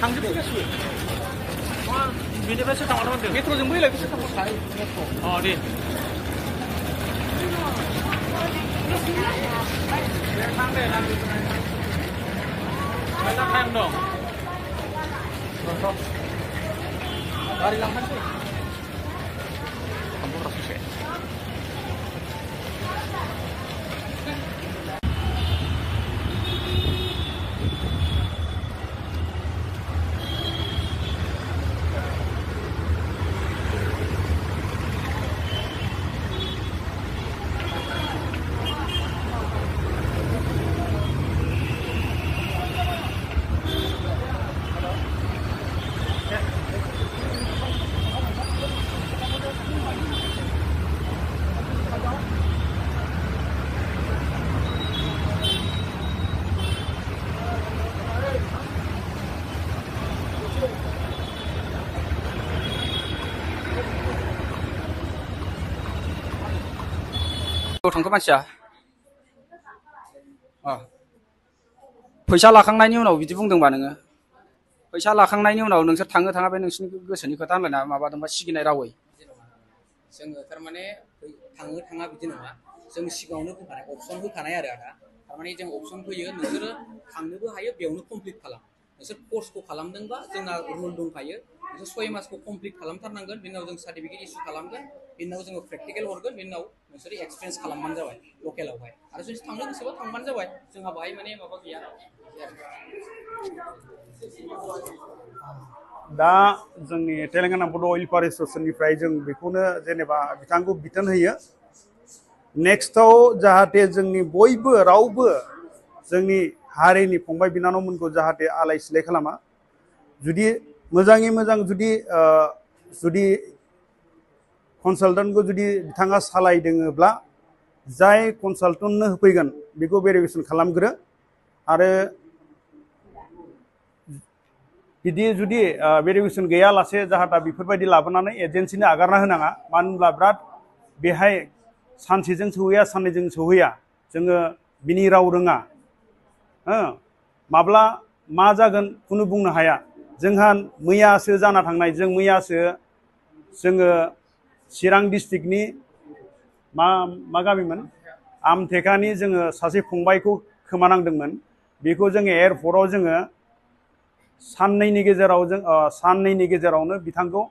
थांजोबसिगोन बेनिफ्रायसो थांनो मोनदों मेट्र'जों बैलाय बेसे थांबाय मेट्र' दे थां दे मेला टाइम दं गारि लांफानोसै थांबावग्रा ससे थांखो मानसिया फैसा लाखांनायनि उनाव बिदि बुंदोंबा नोङो फैसा लाखांनायनि उनाव नोंसोर थाङो थाङा बे नोंसिनि गोसोनि खोथा होनलायना माबादोंबा सिगिनाय रावै जोङो थारमाने थाङो थाङा बिदि नङा जों सिगाङावनो बुंखानाय अपसन होखानाय आरो आदा थारमाने जों अपसन होयो नोंसोरो थांनोबो हायो बेयावनो कमप्लिट खालाम नोंसोर कर्सखौ खालामदोंबा जोंना रुल दंखायो नोंसोर 6 मासखौ कमप्लिट खालामथारनांगोन बिनि उनाव जों सार्टिफिकेट इसु खालामगोन बिनि उनाव जोङो प्रेक्टिकेल हरगोन बिनि उनाव नोंसोर एक्सपिरियेन्स खालामबानो जाबाय लकेलावहाय आरो जुदि थांनो गोसोबा थांबानो जाबाय जोंहा बाहाय माने माबा गैया दा जोंनि तेलेंगाना बड' अइल पावर एसोसिएशननिफ्राय जों बेखौनो जेनेबा बिथांखौ बिथोन होयो नेक्स्टआव जाहाथे जोंनि बयबो रावबो जोंनि हारिनि फंबाय बिनानावमोनखौ जाहाथे आलाय सिलाय खालामा जुदि मोजाङै मोजां जुदि कनसालटेन्टखौ जुदि बिथाङा सालायदोङोब्ला जाय कनसालटेन्टनो होफैगोन बेखौ भेरिफिकेसन खालामग्रो आरो बिदि जुदि भेरिफिकेसन गैयालासे जाहाथा बेफोरबायदि लाबोनानै एजेन्सिनो आगारना होनाङा मानो होनब्ला बिराद बेहाय सानसेजों सौहैया साननैजों सौहैया जोङो बिनि राव रोङा माब्ला मा जागोन खुनु बुंनो हाया जोंहा मैयासो जाना थांनाय जों मैयासो जोङो चिरां डिस्ट्रिक्टनि मा गामिमोन आमथेखानि जोङो सासे फंबायखौ खोमानांदोंमोन बेखौ जोङो एयारपर्टआव जोङो साननैनि गेजेरावनो बिथांखौ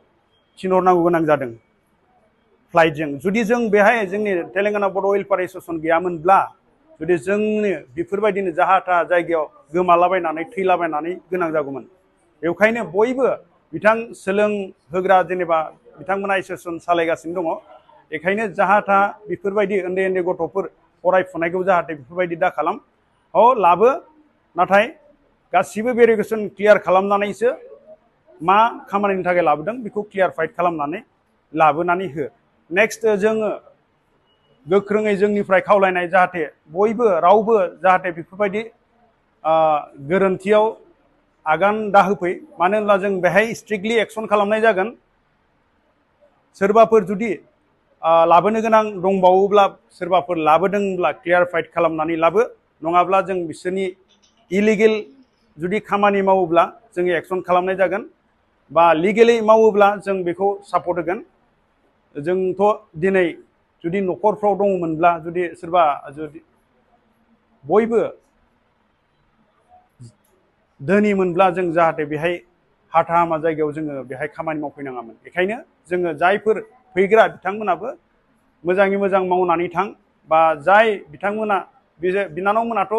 थिनहरनांगौ गोनां जादों फ्लाइटजों जुदि जों बेहाय जोंनि तेलेंगाना बड' अइल पावर एसोसिएशन गैयामोनब्ला जुदि जोंनि बेफोरबायदिनो जाहाथा जायगायाव गोमालाबायनानै थैलाबायनानै गोनां जागौमोन बेवखायनो बयबो बिथां सोलोंहोग्रा जेनेबा बिथांमोना एसोसिएशन सालायगासिनो दङ बेखायनो जाहाथा बेफोरबायदि उन्दै उन्दै गथ'फोर फरायफुनायखौ जाहाथे बेफोरबायदि दा खालाम लाबो नाथाय गासिबो भेरिफिकेसन क्लियार खालामनानैसो मा खामानिनि थाखाय लाबोदों बेखौ क्लियारफाइड खालामनानै लाबोनानै हो नेक्स्ट जोङो गोख्रोङै जोंनिफ्राय खावलायनाय जाहाथे बयबो रावबो जाहाथे बेफोरबायदि गोरोन्थियाव आगान दाहोफै मानो होनब्ला जों बेहाय स्ट्रिक्टलि एक्सन खालामनाय जागोन सोरबाफोर जुदि लाबोनो गोनां दंबावोब्ला सोरबाफोर लाबोदोंब्ला क्लियारफाइड खालामनानै लाबो नङाब्ला जों बिसोरनि इलिगेल जुदि खामानि मावोब्ला जों एक्सन खालामनाय जागोन बा लिगेलि मावोब्ला जों बेखौ सापर्ट होगोन जोंथ' दिनै जुदि न'खरफ्राव दङमोनब्ला जुदि सोरबा जुदि बयबो धोनिमोनब्ला जों जाहाथे बेहाय हाथा हामा जायगायाव जोङो बेहाय खामानि मावफैनाङामोन बेखायनो जोङो जायफोर फैग्रा बिथांमोनाबो मोजाङै मोजां मावनानै थां बा जाय बिथांमोना बिनानावमोनाथ'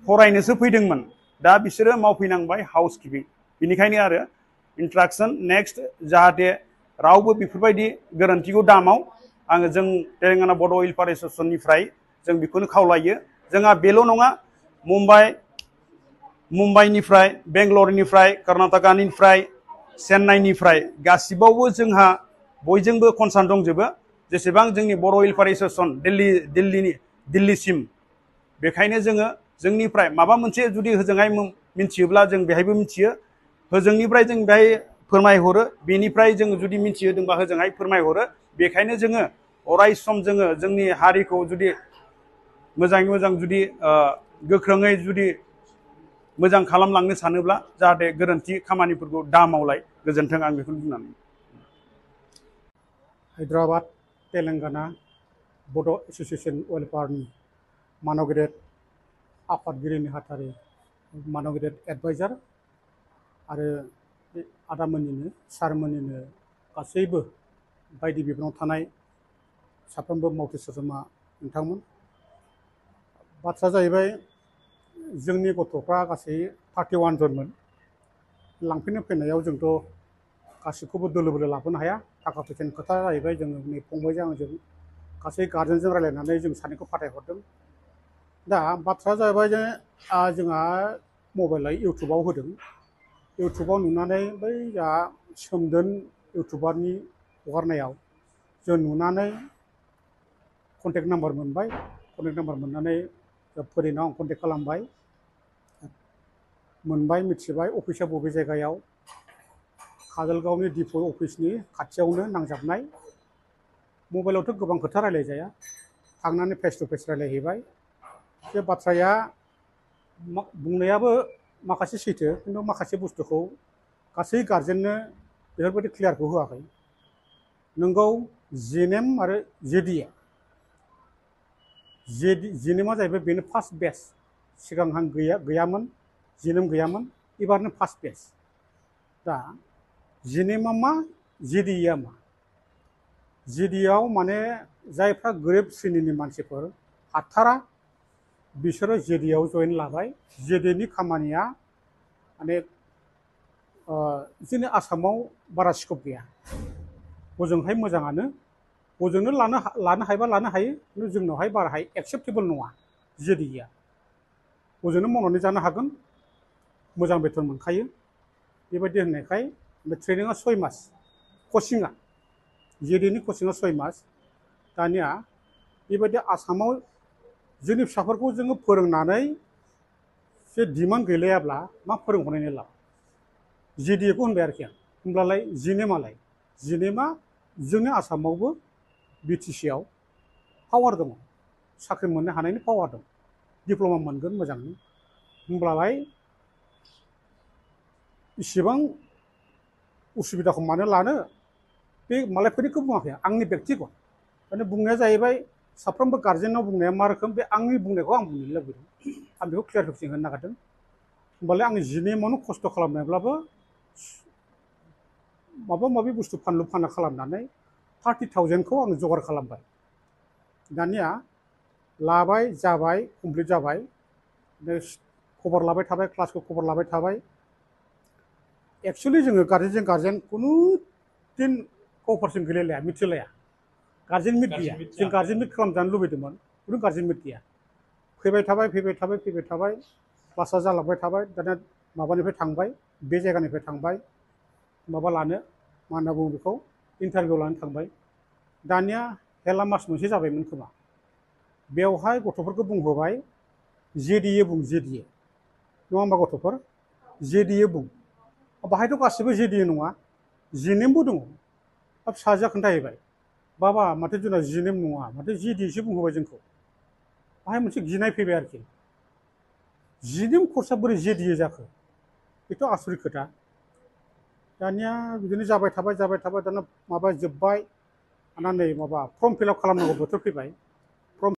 फरायनोसो फैदोंमोन दा बिसोरो मावफैनांबाय हाउस किपिं बेनिखायनो आरो इन्ट्राक्सन नेक्स्ट जाहाथे रावबो बेफोरबायदि गोरोन्थिखौ दामाव आङो जों तेलेंगाना बड' अइल पावर एसोसिएशननिफ्राय जों बेखौनो खावलायो जोंहा बेल' नङा मुम्बाइनिफ्राय बेंगलरनिफ्राय कर्नाटकानिफ्राय चेन्नाइनिफ्राय गासिबावबो जोंहा बयजोंबो कनसार्न दंजोबो जेसेबां जोंनि बर' अइल पावर एसोसिएशन दिल्लीसिम बेखायनो जोङो जोंनिफ्राय माबा मोनसे जुदि होजोंहाय मिथियोब्ला जों बेहायबो मिथियो होजोंनिफ्राय जों बेहाय फोरमायहरो बेनिफ्राय जों जुदि मिथिहोदोंबा होजोंहाय फोरमायहरो बेखायनो जोङो अराय सम जोङो जोंनि हारिखौ जुदि मोजाङै मोजां जुदि गोख्रोङै जुदि मोजां खालामलांनो सानोब्ला जाहाथे गोरोन्थि खामानिफोरखौ दा मावलाय। गोजोन्थों, आं बेखौनो बुंनानै। हायद्राबाद तेलेंगाना बड' एस'सिएशन वेलफेयारनि मानव गेदेर आफादगिरि नेहाथारि मानव गेदेर एडभाइजार आरो बे आदामोननिनो सारमोननिनो गासैबो बायदि बिबानाव थानाय साफ्रोमबो मावथि सोद्रोमा नोंथांमोन। बाथ्रा जाहैबाय जोंनि गथ'फ्रा गासै 31 जनमोन। लांफैनो फैनायाव जोंथ' गासैखौबो दोलो बोलो लाबोनो हाया, थाखा फैसानि खोथा जाहैबाय। जोङो नै फंबायजों आंजों गासै गार्जेनजों रायज्लायनानै जों सानैखौ फाथायहरदों। दा बाथ्राया जाहैबाय जे जोंहा मबाइला इउटुबाव होदों। इउटुबाव नुनानै बै जोंहा सोमदोन इउटुबारनि हगारनायाव जों नुनानै कन्टेक्ट नाम्बार मोनबाय। कन्टेक्ट नाम्बार मोननानै फोरिनाव आं कन्टेक्ट खालामबाय, मोनबाय, मिथिबाय अफिसा बबे जायगायाव। काजलगावनि डिपो अफिसनि खाथियावनो नांजाबनाय। मबाइलावथ' गोबां खोथा रायलायजाया, थांनानै फेस टु फेस रायलायहैबाय। बे बाथ्राया बुंनायाबो माखासे सैथो, खिन्थु माखासे बुस्थुखौ गासै गार्जेननो बेफोरबायदि क्लियारखौ होआखै। नोंगौ जिनेम आरो जेडिए, जिनेमा जाहैबाय बेनो फार्स्ट बेच। सिगांहां गैयामोन, जिनेम गैयामोन, एबारनो फार्स्ट बेच। दा जिनेमा मा, जेडिएआ मा? जेडिएआव माने जायफ्रा गोरिब श्रेणिनि मानसिफोर हाथारा बिसोरो जेडिएआव जइन लाबाय। जेडिएनि खामानिया माने जोंनि आसामाव बारा स्कप गैया। हजोंहाय मोजाङानो, हजोंनो लानो हायोबा लानो हायो, खिन्थु जोंनावहाय बाराहाय एक्सेप्टेबल नङा जेडिएआ। हजोंनो मावनानै जानो हागोन, मोजां बेथन मोनखायो बेबायदि होननायखाय ट्रेनिंआ 6 मास, कचिंआ जेडिएनि कचिंआ 6 मास। दानिया बेबायदि आसामाव जोंनि फिसाफोरखौ जोङो फोरोंनानै जे डिमान्ड गैलायाब्ला मा फोरोंहरनायनि लाब? जेडिएखौ होनबाय आरोखि आं। होमब्लालाय जिनेमालाय? जिनेमा जोंनि आसामावबो बिटिसिआव पावार दङ, साख्रि मोननो हानायनि पावार दं, डिप्ल'मा मोनगोन मोजाङै। होमब्लालाय इसेबां उसुबिदाखौ मानो लानो? बे मालायफोरनिखौ बुङाखै, आंनि बेक्तिगत माने बुंनाया जाहैबाय। साफ्रोमबो गार्जेनाव बुंनाया मा रोखोम, बे आंनि बुंनायखौ आं बुंनो लुबैदों, आं बेखौ क्लियारिफिकेसन होनो नागिरदों। होमबालाय आं जिनेमावनो खस्थ' खालामनायब्लाबो माबा माबि बुस्थु फानलु फानला खालामनानै 30,000खौ आं जगार खालामबाय। दानिया लाबाय, जाबाय, कमप्लिट जाबाय, खबर लाबाय थाबाय, क्लासखौ खबर लाबाय थाबाय। एक्सुवेलि जोङो गार्जेनजों गार्जेन खुनु दिन कपारेसन गैलायलाया, मिथिलाया। गार्जेन मिट गैया। जों गार्जेन मिट खालामजानो लुबैदोंमोन, खुनु गार्जेन मिट गैया। फैबाय थाबाय, फैबाय थाबाय, फैबाय थाबाय, क्लासा जालांबाय थाबाय। दानिया माबानिफ्राय थांबाय, बे जायगानिफ्राय थांबाय माबा लानो, मा होनना बुङो बेखौ, इन्टारभिउ लानो थांबाय। दानिया हेला मास मोनसे जाबायमोन खोमा। बेवहाय गथ'फोरखौ बुंहोबाय जेडिए बुं, जेडिए नङा होमबा गथ'फोर? जेडिए बुं। बाहायथ' गासिबो जेडिए नङा, जिनेमबो दङ। फिसाजोआ खोन्थाहैबाय, बाबा माथो जोंना जिनेम नङा, माथो जेडिएसो बुंहोबाय जोंखौ। बाहाय मोनसे गिनाय फैबाय आरोखि। जिनेम कर्सआ बोरै जेडिए जाखो? बेथ' आसरित खोथा। दानिया बिदिनो जाबाय थाबाय, जाबाय थाबाय। दाना माबा जोब्बाय, दाना नै माबा फर्म फिलआप खालामनांगौ बोथोर फैबाय।